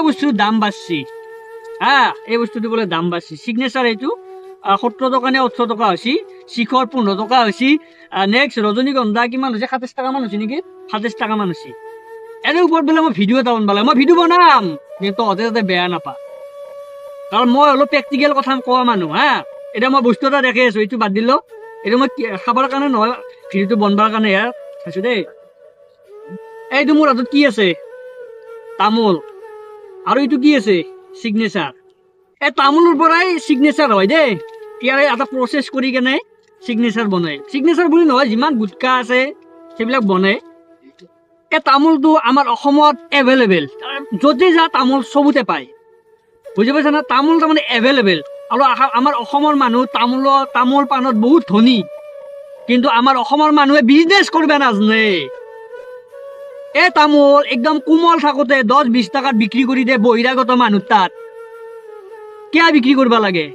এই বস্তুৰ দাম বাঢ়ছি এই বস্তুটো বোলে দাম বাঢ়ছি সিগনেচাৰ এইটো 70 টকা নে 18 টকা হৈছে শিখৰ 15 টকা হৈছে নেক্সট ৰজনীগন্ধা কিমান হৈছে 27 টাকা মান হৈছে নেকি 27 টাকা মান হৈছে এর ওপৰত বোলে মই ভিডিঅ' এটা বনাব লাগে মই ভিডিঅ' বনাম কিন্তু তহঁতে যাতে বেয়া নাপা কাৰণ মই অলপ প্ৰেক্টিকেল কথা কোৱা মানুহ এতিয়া মই বস্তু এটা দেখি আছো এইটো বাদ দিলো এইটো মই খাবৰ কাৰণে নহয় ভিডিঅ'টো বনবাৰ কাৰণে চাইছো দেই এইটো মোৰ হাতত কি আছে তামোল আৰু এইটো কি আছে সিগনেচাৰ এই তামোলৰ পৰাই সিগনেচাৰ হয় দেই ইয়াৰে এটা প্ৰচেছ কৰি কেনে সিগনেচাৰ বনায় সিগনেচাৰ বুলি নহয় যিমান গুটকা আছে সেইবিলাক বনায় এই তামোলটো আমাৰ অসমত এভেইলেবল য'তে যা তামোল চবতে পায় বুজি পাইছা না তামোল তাৰমানে এভেইলেবল আৰু আমাৰ অসমৰ মানুহ তামোল পাণত বহুত ধনী কিন্তু আমাৰ অসমৰ মানুহে বিজনেছ কৰিব নাজানে এই তামোল একদম কোমল থাকোঁতে 10-20 টকাত বিক্ৰী কৰি দিয়ে বহিৰাগত মানুহ তাত কিয় বিক্ৰী কৰিব লাগে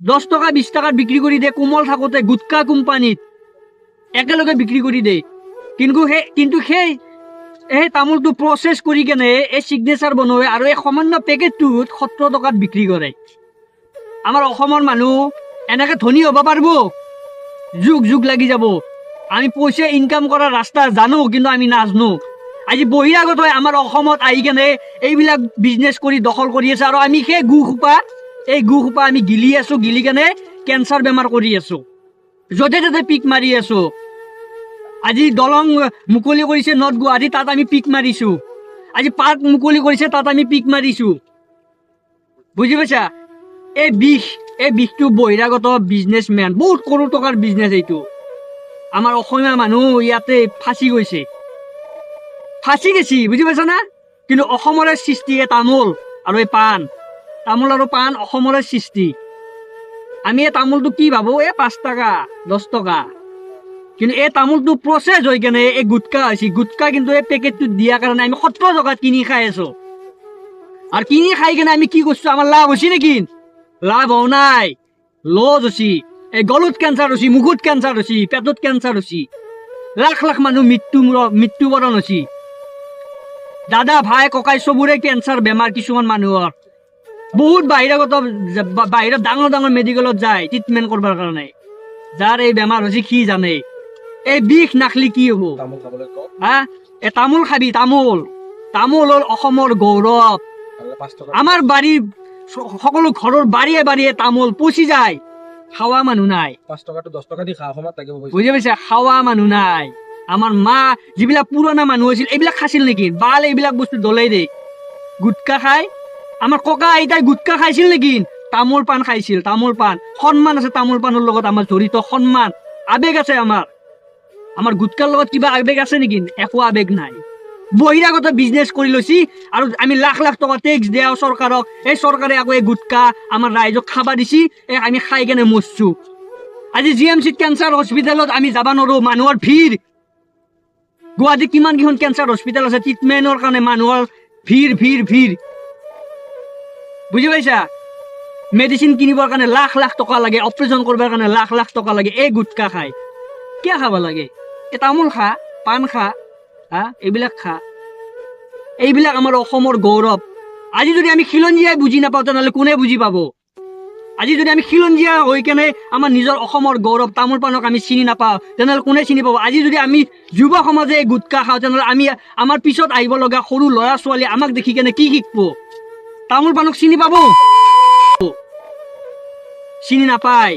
10 টকা 20 টকাত বিক্ৰী কৰি দিয়ে কোমল থাকোঁতে গুটকা কোম্পানীত একেলগে বিক্ৰী কৰি দিয়ে কিন্তু সেই তামোলটো প্ৰচেছ কৰি কেনে এই সিগনেচাৰ বনায় আৰু এই সামান্য পেকেটটোত 70 টকাত বিক্ৰী কৰে আমাৰ অসমৰ মানুহ এনেকে ধনী হ'ব পাৰিব যুগ লাগি যাব আমি পইচা ইনকাম কৰাৰ ৰাস্তা জানো কিন্তু আমি নাজানো আজি বহিৰাগত হৈ আমাৰ অসমত আহি কেনে এইবিলাক বিজনেছ কৰি দখল কৰি আছে আৰু আমি সেই গুখোপা আমি গিলি আছো গিলি কেনে কেঞ্চাৰ বেমাৰ কৰি আছো য'তে ত'তে পিক মাৰি আছো আজি দলং মুকলি কৰিছে নৰ্থ গুৱাহাটী তাত আমি পিক মাৰিছো আজি পাৰ্ক মুকলি কৰিছে তাত আমি পিক মাৰিছো বুজি পাইছা এই বিষটো বহিৰাগত বিজনেছমেন বহুত কৰোৰ টকাৰ বিজনেছ এইটো আমাৰ অসমীয়া মানুহ ইয়াতে ফাঁচি গৈছে বুজি পাইছা না কিন্তু অসমৰে সৃষ্টি এই তামোল আৰু এই তামোল আৰু পাণ অসমৰে সৃষ্টি আমি এই তামোলটো কি ভাবো 5 টকা 10 টকা কিন্তু এই তামোলটো প্ৰচেছ হৈ কেনে এই গুটকা হৈছে গুটকা কিন্তু এই পেকেটটোত দিয়াৰ কাৰণে আমি 70 টকাত কিনি খাই আছো আৰু কিনি খাই কেনে আমি কি কৰিছো আমাৰ লাভ হৈছে নেকি লাভ হোৱা নাই লছ হৈছে এই গলত কেঞ্চাৰ হৈছে মুখত কেঞ্চাৰ হৈছে পেটত কেঞ্চাৰ হৈছে লাখ মানুহ মৃত্যুবৰণ হৈছে দাদা ভাই ককাই চবৰে কেঞ্চাৰ বেমাৰ কিছুমান মানুহৰ বহুত বাহিৰত ডাঙৰ মেডিকেলত যায় ট্ৰিটমেণ্ট কৰিবৰ কাৰণে যাৰ এই বেমাৰ হৈছে কি জানে এই বিষ নাখলি কি হ'ব এই তামোল খাবি তামোল হ'ল অসমৰ গৌৰৱ আমাৰ বাৰীৰ সকলো ঘৰৰ বাৰীয়ে তামোল পচি যায় খাৱা মানুহ নাই 5 টকা 10 টকা দি খাওয়া সময়ত লাগিব বুজি পাইছা খাৱা মানুহ নাই আমাৰ মা যিবিলাক পুৰণা মানুহ আছিল এইবিলাক খাইছিল নেকি বাল এইবিলাক বস্তু দলাই দে গুটকা খাই আমাৰ ককা আইতাই গুটকা খাইছিল নেকি তামোল পাণ খাইছিল তামোল পাণ সন্মান আছে তামোল পাণৰ লগত আমাৰ জড়িত সন্মান আবেগ আছে আমাৰ গুটকাৰ লগত কিবা আবেগ আছে নেকি একো আবেগ নাই বহিৰাগত বিজনেছ কৰি লৈছি আৰু আমি লাখ টকা টেক্স দিয়াও চৰকাৰক এই চৰকাৰে আকৌ এই গুটকা আমাৰ ৰাইজক খাবা দিছি আমি খাই কেনে মৰছো আজি জিএমচিত কেঞ্চাৰ হস্পিটেলত আমি যাব নোৱাৰো মানুহৰ ভিৰ গুৱাহাটীত কিমান কেইখন কেঞ্চাৰ হস্পিটেল আছে ট্ৰিটমেণ্টৰ কাৰণে মানুহৰ ভিৰ বুজি পাইছা মেডিচিন কিনিবৰ কাৰণে লাখ টকা লাগে অপাৰেশ্যন কৰিবৰ কাৰণে লাখ টকা লাগে এই গুটকা খাই কিয় খাব লাগে এই তামোল খা পাণ খা এইবিলাক আমাৰ অসমৰ গৌৰৱ আজি যদি আমি খিলঞ্জীয়াই বুজি নাপাওঁ তেনেহ'লে কোনে বুজি পাব আজি যদি আমি খিলঞ্জীয়া হৈ কেনে আমাৰ নিজৰ অসমৰ গৌৰৱ তামোল পাণক আমি চিনি নাপাওঁ তেনেহ'লে কোনে চিনি পাব আজি যদি আমি যুৱ সমাজে গুটকা খাওঁ তেনেহ'লে আমাৰ পিছত আহিব লগা সৰু ল'ৰা ছোৱালী আমাক দেখি কেনে কি শিকিব তামোল পাণক চিনি পাব চিনি নাপায়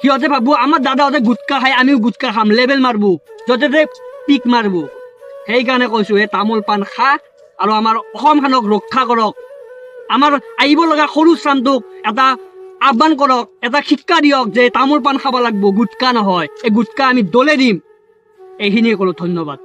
সিহঁতে ভাবো আমাৰ দাদাহঁতে গুটকা খাই আমিও গুটকা খাম লেবেল মাৰবো য'তে পিক মাৰবো সেইকাৰণে কৈছো এই তামোল পাণ খা আৰু আমাৰ অসমখনক ৰক্ষা কৰক আমাৰ আহিব লগা সৰু চামটোক এটা আহ্বান কৰক এটা শিক্ষা দিয়ক যে তামোল পাণ খাব লাগিব গুটকা নহয় এই গুটকা আমি দলে দিম এইখিনিয়ে ক'লো ধন্যবাদ।